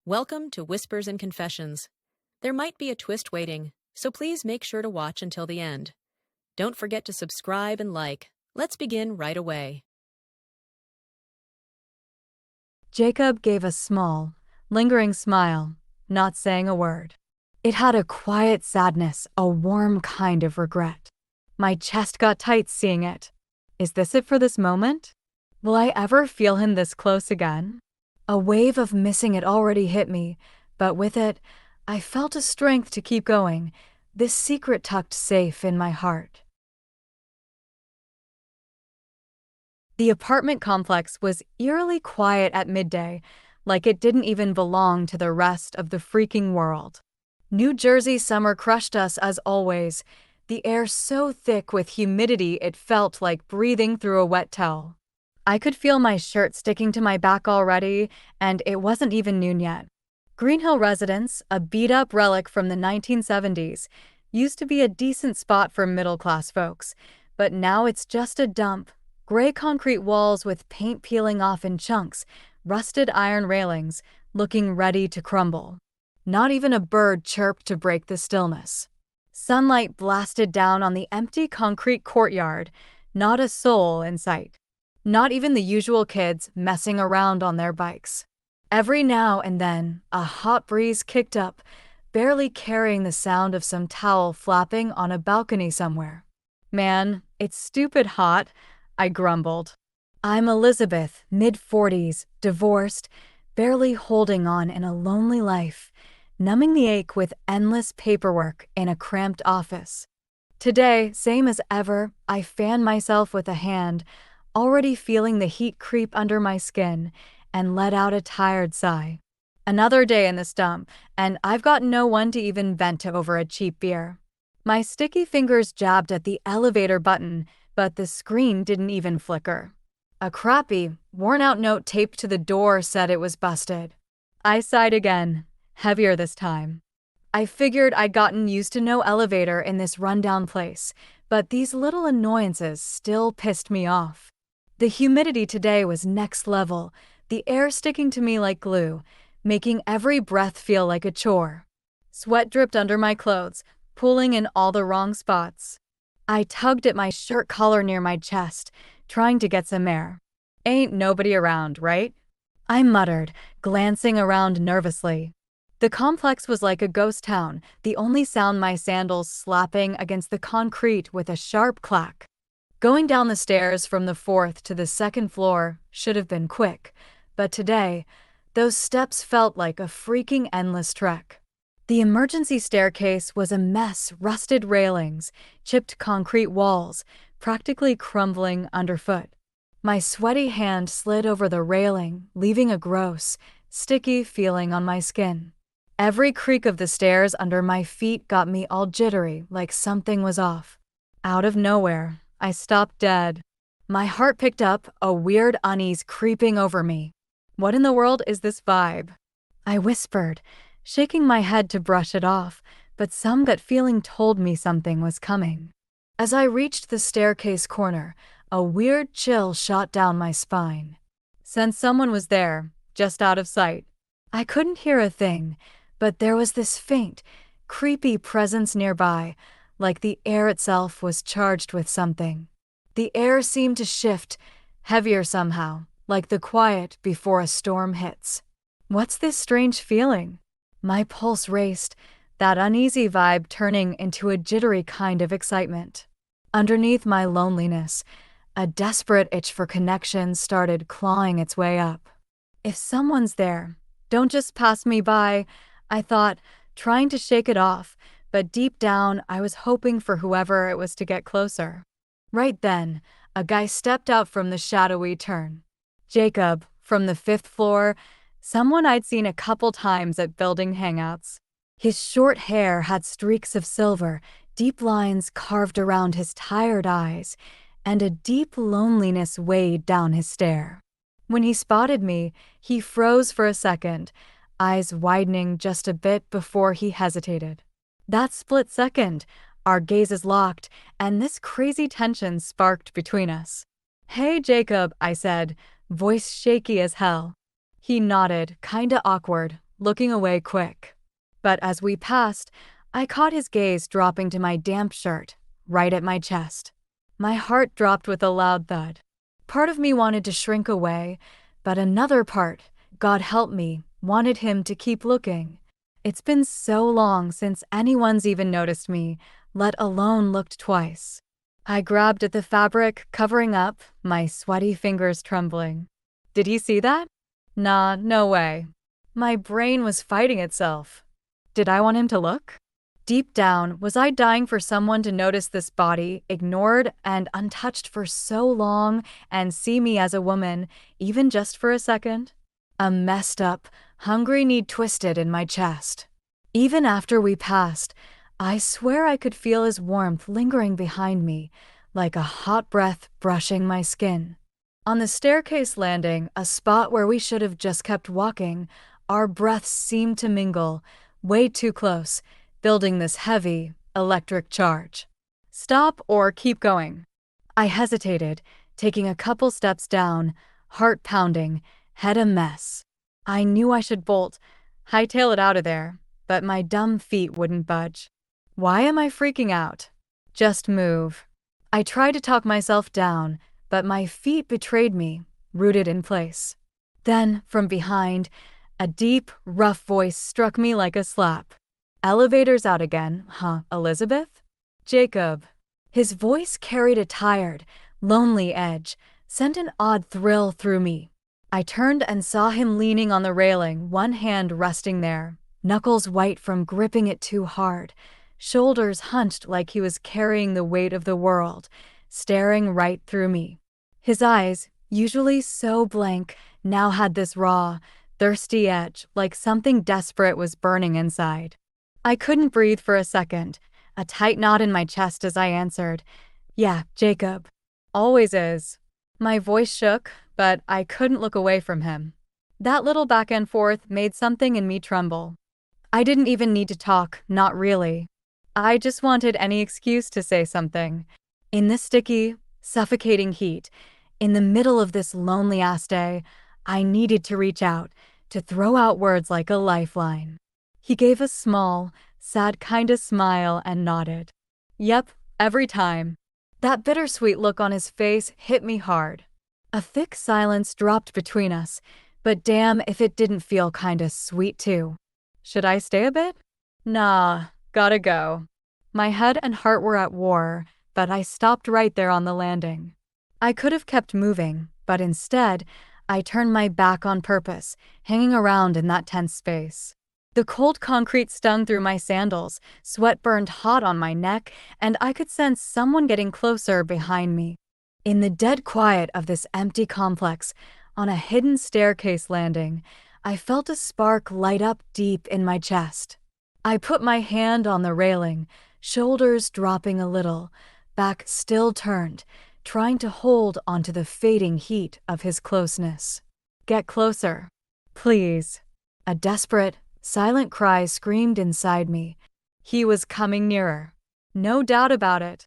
Welcome to Whispers and Confessions. There might be a twist waiting, so please make sure to watch until the end. Don't forget to subscribe and like. Let's begin right away. Jacob gave a small, lingering smile, not saying a word. It had a quiet sadness, a warm kind of regret. My chest got tight seeing it. Is this it for this moment? Will I ever feel him this close again? A wave of missing it already hit me, but with it, I felt a strength to keep going, this secret tucked safe in my heart. The apartment complex was eerily quiet at midday, like it didn't even belong to the rest of the freaking world. New Jersey summer crushed us as always, the air so thick with humidity it felt like breathing through a wet towel. I could feel my shirt sticking to my back already, and it wasn't even noon yet. Green Hill Residence, a beat-up relic from the 1970s, used to be a decent spot for middle-class folks, but now it's just a dump. Gray concrete walls with paint peeling off in chunks, rusted iron railings, looking ready to crumble. Not even a bird chirped to break the stillness. Sunlight blasted down on the empty concrete courtyard, not a soul in sight. Not even the usual kids messing around on their bikes. Every now and then, a hot breeze kicked up, barely carrying the sound of some towel flapping on a balcony somewhere. Man, it's stupid hot, I grumbled. I'm Elizabeth, mid-40s, divorced, barely holding on in a lonely life, numbing the ache with endless paperwork in a cramped office. Today, same as ever, I fan myself with a hand, already feeling the heat creep under my skin, and let out a tired sigh. Another day in this dump, and I've got no one to even vent over a cheap beer. My sticky fingers jabbed at the elevator button, but the screen didn't even flicker. A crappy, worn-out note taped to the door said it was busted. I sighed again, heavier this time. I figured I'd gotten used to no elevator in this rundown place, but these little annoyances still pissed me off. The humidity today was next level, the air sticking to me like glue, making every breath feel like a chore. Sweat dripped under my clothes, pooling in all the wrong spots. I tugged at my shirt collar near my chest, trying to get some air. Ain't nobody around, right? I muttered, glancing around nervously. The complex was like a ghost town, the only sound my sandals slapping against the concrete with a sharp clack. Going down the stairs from the 4th to the 2nd floor should have been quick, but today, those steps felt like a freaking endless trek. The emergency staircase was a mess, rusted railings, chipped concrete walls, practically crumbling underfoot. My sweaty hand slid over the railing, leaving a gross, sticky feeling on my skin. Every creak of the stairs under my feet got me all jittery, like something was off. Out of nowhere, I stopped dead. My heart picked up, a weird unease creeping over me. What in the world is this vibe? I whispered, shaking my head to brush it off, but some gut feeling told me something was coming. As I reached the staircase corner, a weird chill shot down my spine. Since someone was there, just out of sight. I couldn't hear a thing, but there was this faint, creepy presence nearby, like the air itself was charged with something. The air seemed to shift, heavier somehow, like the quiet before a storm hits. What's this strange feeling? My pulse raced, that uneasy vibe turning into a jittery kind of excitement. Underneath my loneliness, a desperate itch for connection started clawing its way up. If someone's there, don't just pass me by, I thought, trying to shake it off, but deep down I was hoping for whoever it was to get closer. Right then, a guy stepped out from the shadowy turn. Jacob, from the 5th floor, someone I'd seen a couple times at building hangouts. His short hair had streaks of silver, deep lines carved around his tired eyes, and a deep loneliness weighed down his stare. When he spotted me, he froze for a second, eyes widening just a bit before he hesitated. That split second, our gazes locked, and this crazy tension sparked between us. "Hey, Jacob," I said, voice shaky as hell. He nodded, kinda awkward, looking away quick. But as we passed, I caught his gaze dropping to my damp shirt, right at my chest. My heart dropped with a loud thud. Part of me wanted to shrink away, but another part, God help me, wanted him to keep looking. It's been so long since anyone's even noticed me, let alone looked twice. I grabbed at the fabric, covering up, my sweaty fingers trembling. Did he see that? Nah, no way. My brain was fighting itself. Did I want him to look? Deep down, was I dying for someone to notice this body, ignored and untouched for so long, and see me as a woman, even just for a second? A messed up, hungry need twisted in my chest. Even after we passed, I swear I could feel his warmth lingering behind me, like a hot breath brushing my skin. On the staircase landing, a spot where we should have just kept walking, our breaths seemed to mingle, way too close, building this heavy, electric charge. Stop or keep going? I hesitated, taking a couple steps down, heart pounding, head a mess. I knew I should bolt, hightail it out of there, but my dumb feet wouldn't budge. Why am I freaking out? Just move. I tried to talk myself down, but my feet betrayed me, rooted in place. Then, from behind, a deep, rough voice struck me like a slap. Elevators out again, huh, Elizabeth? Jacob. His voice carried a tired, lonely edge, sent an odd thrill through me. I turned and saw him leaning on the railing, one hand resting there, knuckles white from gripping it too hard, shoulders hunched like he was carrying the weight of the world, staring right through me. His eyes, usually so blank, now had this raw, thirsty edge, like something desperate was burning inside. I couldn't breathe for a second, a tight knot in my chest as I answered, "Yeah, Jacob. Always is." My voice shook, but I couldn't look away from him. That little back and forth made something in me tremble. I didn't even need to talk, not really. I just wanted any excuse to say something. In this sticky, suffocating heat, in the middle of this lonely-ass day, I needed to reach out, to throw out words like a lifeline. He gave a small, sad kind of smile and nodded. Yep, every time. That bittersweet look on his face hit me hard. A thick silence dropped between us, but damn if it didn't feel kinda sweet too. Should I stay a bit? Nah, gotta go. My head and heart were at war, but I stopped right there on the landing. I could have kept moving, but instead, I turned my back on purpose, hanging around in that tense space. The cold concrete stung through my sandals, sweat burned hot on my neck, and I could sense someone getting closer behind me. In the dead quiet of this empty complex, on a hidden staircase landing, I felt a spark light up deep in my chest. I put my hand on the railing, shoulders dropping a little, back still turned, trying to hold onto the fading heat of his closeness. Get closer. Please. A desperate, silent cry screamed inside me. He was coming nearer. No doubt about it.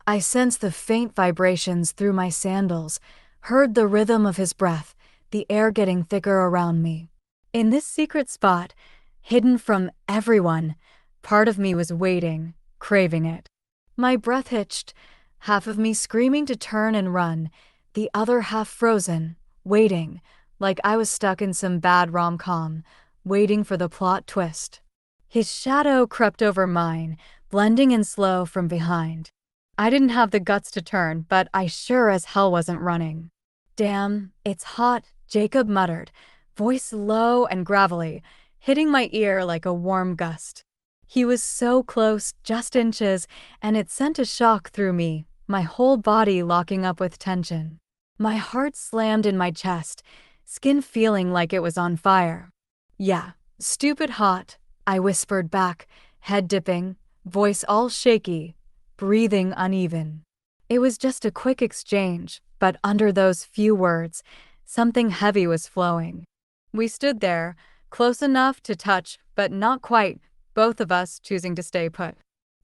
I sensed the faint vibrations through my sandals, heard the rhythm of his breath, the air getting thicker around me. In this secret spot, hidden from everyone, part of me was waiting, craving it. My breath hitched, half of me screaming to turn and run, the other half frozen, waiting, like I was stuck in some bad rom-com, waiting for the plot twist. His shadow crept over mine, blending in slow from behind. I didn't have the guts to turn, but I sure as hell wasn't running. Damn, it's hot, Jacob muttered, voice low and gravelly, hitting my ear like a warm gust. He was so close, just inches, and it sent a shock through me, my whole body locking up with tension. My heart slammed in my chest, skin feeling like it was on fire. Yeah, stupid hot, I whispered back, head dipping, voice all shaky, breathing uneven. It was just a quick exchange, but under those few words, something heavy was flowing. We stood there, close enough to touch, but not quite, both of us choosing to stay put.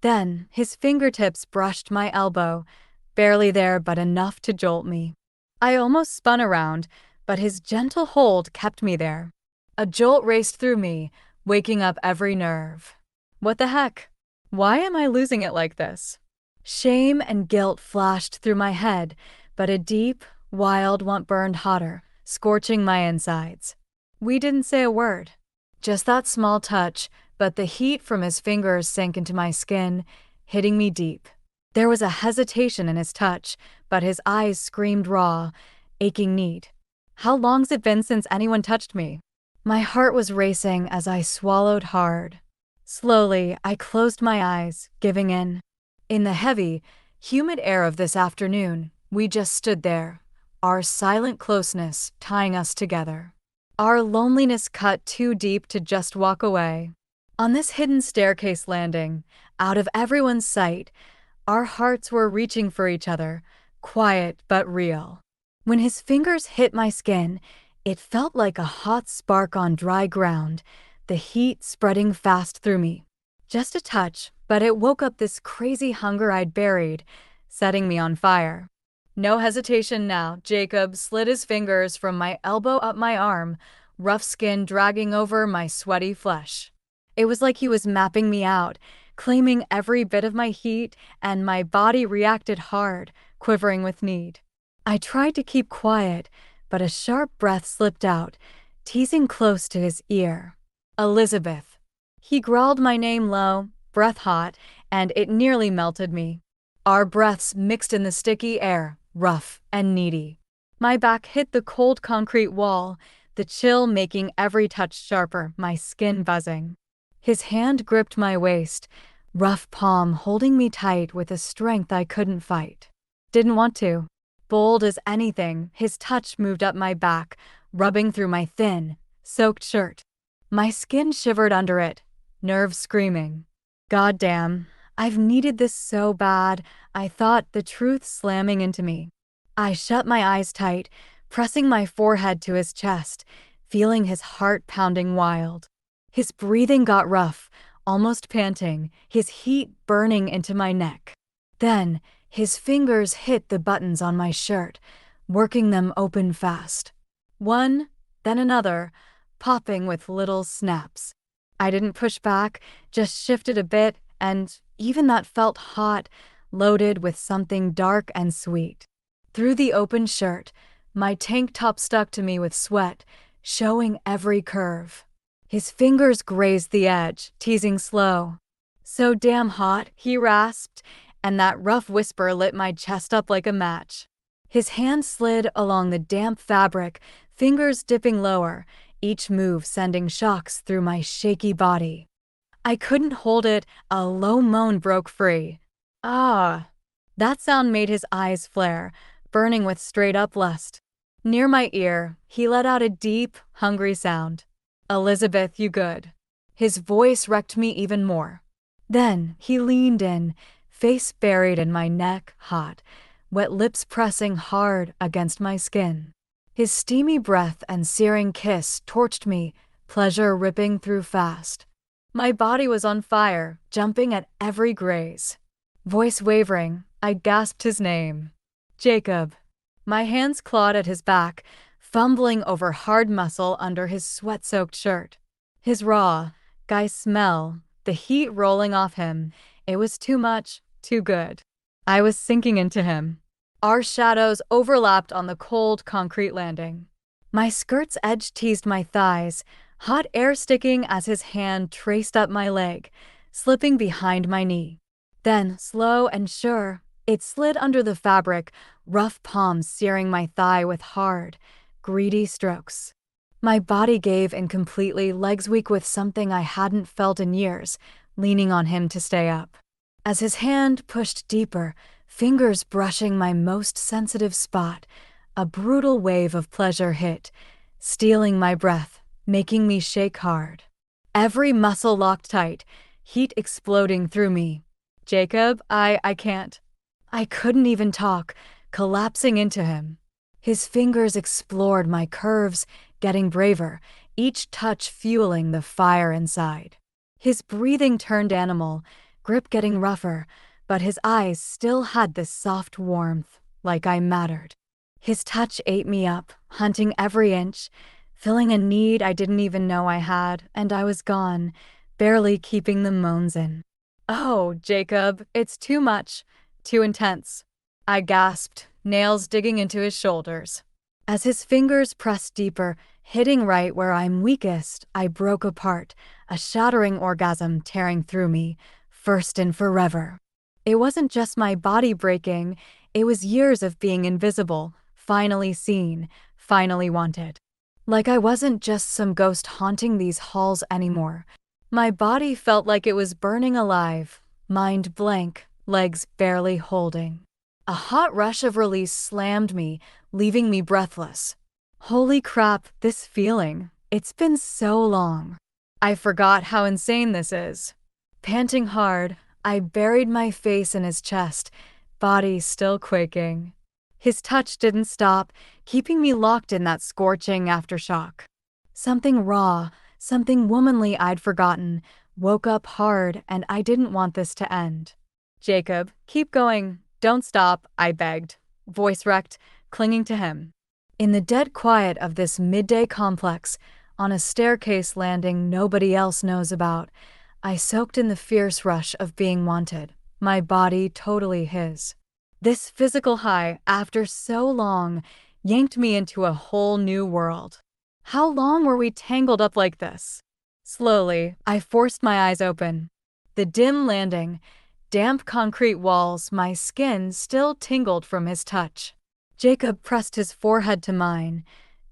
Then, his fingertips brushed my elbow, barely there but enough to jolt me. I almost spun around, but his gentle hold kept me there. A jolt raced through me, waking up every nerve. What the heck? Why am I losing it like this? Shame and guilt flashed through my head, but a deep, wild want burned hotter, scorching my insides. We didn't say a word. Just that small touch, but the heat from his fingers sank into my skin, hitting me deep. There was a hesitation in his touch, but his eyes screamed raw, aching need. How long's it been since anyone touched me? My heart was racing as I swallowed hard. Slowly, I closed my eyes, giving in. In the heavy, humid air of this afternoon, we just stood there, our silent closeness tying us together. Our loneliness cut too deep to just walk away. On this hidden staircase landing, out of everyone's sight, our hearts were reaching for each other, quiet but real. When his fingers hit my skin, it felt like a hot spark on dry ground, the heat spreading fast through me. Just a touch, but it woke up this crazy hunger I'd buried, setting me on fire. No hesitation now, Jacob slid his fingers from my elbow up my arm, rough skin dragging over my sweaty flesh. It was like he was mapping me out, claiming every bit of my heat, and my body reacted hard, quivering with need. I tried to keep quiet, but a sharp breath slipped out, teasing close to his ear. Elizabeth. He growled my name low, breath hot, and it nearly melted me. Our breaths mixed in the sticky air, rough and needy. My back hit the cold concrete wall, the chill making every touch sharper, my skin buzzing. His hand gripped my waist, rough palm holding me tight with a strength I couldn't fight. Didn't want to. Bold as anything, his touch moved up my back, rubbing through my thin, soaked shirt. My skin shivered under it, nerves screaming. Goddamn, I've needed this so bad, I thought, the truth slamming into me. I shut my eyes tight, pressing my forehead to his chest, feeling his heart pounding wild. His breathing got rough, almost panting, his heat burning into my neck. Then, his fingers hit the buttons on my shirt, working them open fast. One, then another, popping with little snaps. I didn't push back, just shifted a bit, and even that felt hot, loaded with something dark and sweet. Through the open shirt, my tank top stuck to me with sweat, showing every curve. His fingers grazed the edge, teasing slow. So damn hot, he rasped, and that rough whisper lit my chest up like a match. His hand slid along the damp fabric, fingers dipping lower, each move sending shocks through my shaky body. I couldn't hold it, a low moan broke free. Ah! That sound made his eyes flare, burning with straight-up lust. Near my ear, he let out a deep, hungry sound. Elizabeth, you good. His voice wrecked me even more. Then he leaned in, face buried in my neck, hot, wet lips pressing hard against my skin. His steamy breath and searing kiss torched me, pleasure ripping through fast. My body was on fire, jumping at every graze. Voice wavering, I gasped his name. Jacob. My hands clawed at his back, fumbling over hard muscle under his sweat-soaked shirt. His raw, guy smell, the heat rolling off him, it was too much, too good. I was sinking into him. Our shadows overlapped on the cold concrete landing. My skirt's edge teased my thighs, hot air sticking as his hand traced up my leg, slipping behind my knee. Then, slow and sure, it slid under the fabric, rough palms searing my thigh with hard, greedy strokes. My body gave incompletely, legs weak with something I hadn't felt in years, leaning on him to stay up. As his hand pushed deeper, fingers brushing my most sensitive spot, a brutal wave of pleasure hit, stealing my breath, making me shake hard. Every muscle locked tight, heat exploding through me. Jacob, I can't. I couldn't even talk, collapsing into him. His fingers explored my curves, getting braver, each touch fueling the fire inside. His breathing turned animal, grip getting rougher, but his eyes still had this soft warmth, like I mattered. His touch ate me up, hunting every inch, filling a need I didn't even know I had, and I was gone, barely keeping the moans in. "Oh, Jacob, it's too much, too intense," I gasped, nails digging into his shoulders. As his fingers pressed deeper, hitting right where I'm weakest, I broke apart, a shattering orgasm tearing through me, first and forever. It wasn't just my body breaking, it was years of being invisible, finally seen, finally wanted. Like I wasn't just some ghost haunting these halls anymore. My body felt like it was burning alive, mind blank, legs barely holding. A hot rush of release slammed me, leaving me breathless. Holy crap, this feeling. It's been so long. I forgot how insane this is. Panting hard, I buried my face in his chest, body still quaking. His touch didn't stop, keeping me locked in that scorching aftershock. Something raw, something womanly I'd forgotten, woke up hard, and I didn't want this to end. "Jacob, keep going. Don't stop," I begged, voice wrecked, clinging to him. In the dead quiet of this midday complex, on a staircase landing nobody else knows about, I soaked in the fierce rush of being wanted, my body totally his. This physical high, after so long, yanked me into a whole new world. How long were we tangled up like this? Slowly, I forced my eyes open. The dim landing, damp concrete walls, my skin still tingled from his touch. Jacob pressed his forehead to mine,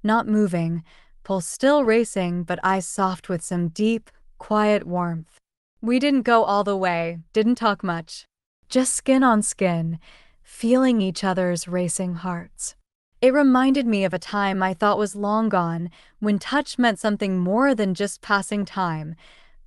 not moving, pulse still racing, but eyes soft with some deep, quiet warmth. We didn't go all the way, didn't talk much. Just skin on skin, feeling each other's racing hearts. It reminded me of a time I thought was long gone, when touch meant something more than just passing time,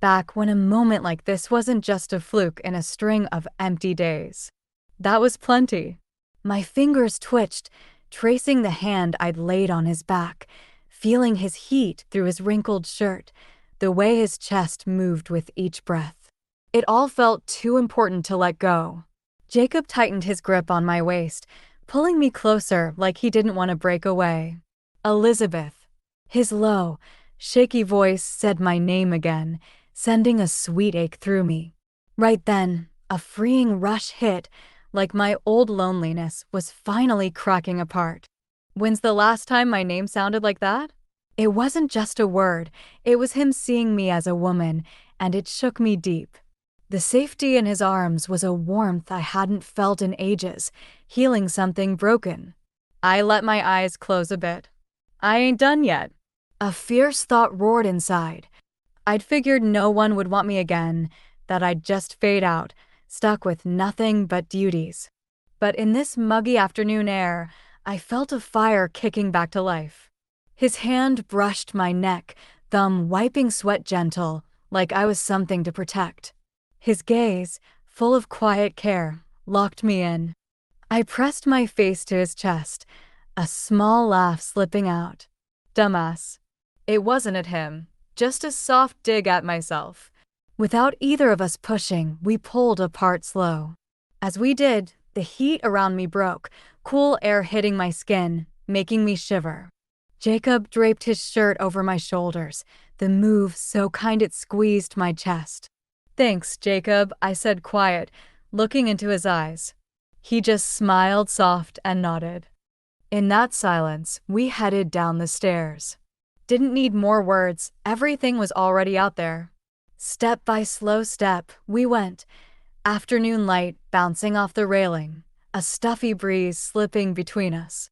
back when a moment like this wasn't just a fluke in a string of empty days. That was plenty. My fingers twitched, tracing the hand I'd laid on his back, feeling his heat through his wrinkled shirt, the way his chest moved with each breath. It all felt too important to let go. Jacob tightened his grip on my waist, pulling me closer like he didn't want to break away. "Elizabeth." His low, shaky voice said my name again, sending a sweet ache through me. Right then, a freeing rush hit, like my old loneliness was finally cracking apart. When's the last time my name sounded like that? It wasn't just a word, it was him seeing me as a woman, and it shook me deep. The safety in his arms was a warmth I hadn't felt in ages, healing something broken. I let my eyes close a bit. I ain't done yet. A fierce thought roared inside. I'd figured no one would want me again, that I'd just fade out, stuck with nothing but duties. But in this muggy afternoon air, I felt a fire kicking back to life. His hand brushed my neck, thumb wiping sweat gentle, like I was something to protect. His gaze, full of quiet care, locked me in. I pressed my face to his chest, a small laugh slipping out. Dumbass. It wasn't at him, just a soft dig at myself. Without either of us pushing, we pulled apart slow. As we did, the heat around me broke, cool air hitting my skin, making me shiver. Jacob draped his shirt over my shoulders, the move so kind it squeezed my chest. "Thanks, Jacob," I said quiet, looking into his eyes. He just smiled soft and nodded. In that silence, we headed down the stairs. Didn't need more words, everything was already out there. Step by slow step, we went, afternoon light bouncing off the railing, a stuffy breeze slipping between us.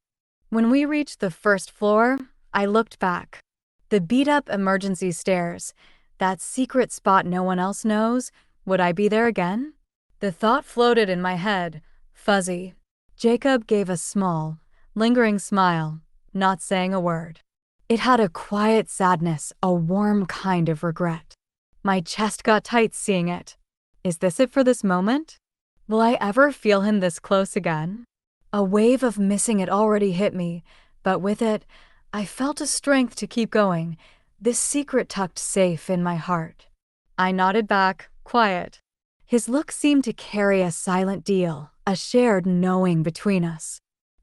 When we reached the first floor, I looked back. The beat-up emergency stairs, that secret spot no one else knows, would I be there again? The thought floated in my head, fuzzy. Jacob gave a small, lingering smile, not saying a word. It had a quiet sadness, a warm kind of regret. My chest got tight seeing it. Is this it for this moment? Will I ever feel him this close again? A wave of missing it already hit me, but with it, I felt a strength to keep going, this secret tucked safe in my heart. I nodded back, quiet. His look seemed to carry a silent deal, a shared knowing between us.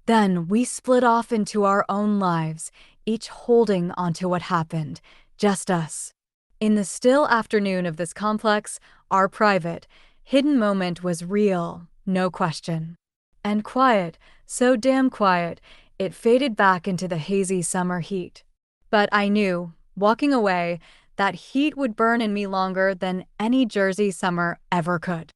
Then we split off into our own lives, each holding onto what happened, just us. In the still afternoon of this complex, our private, hidden moment was real, no question. And quiet, so damn quiet, it faded back into the hazy summer heat. But I knew, walking away, that heat would burn in me longer than any Jersey summer ever could.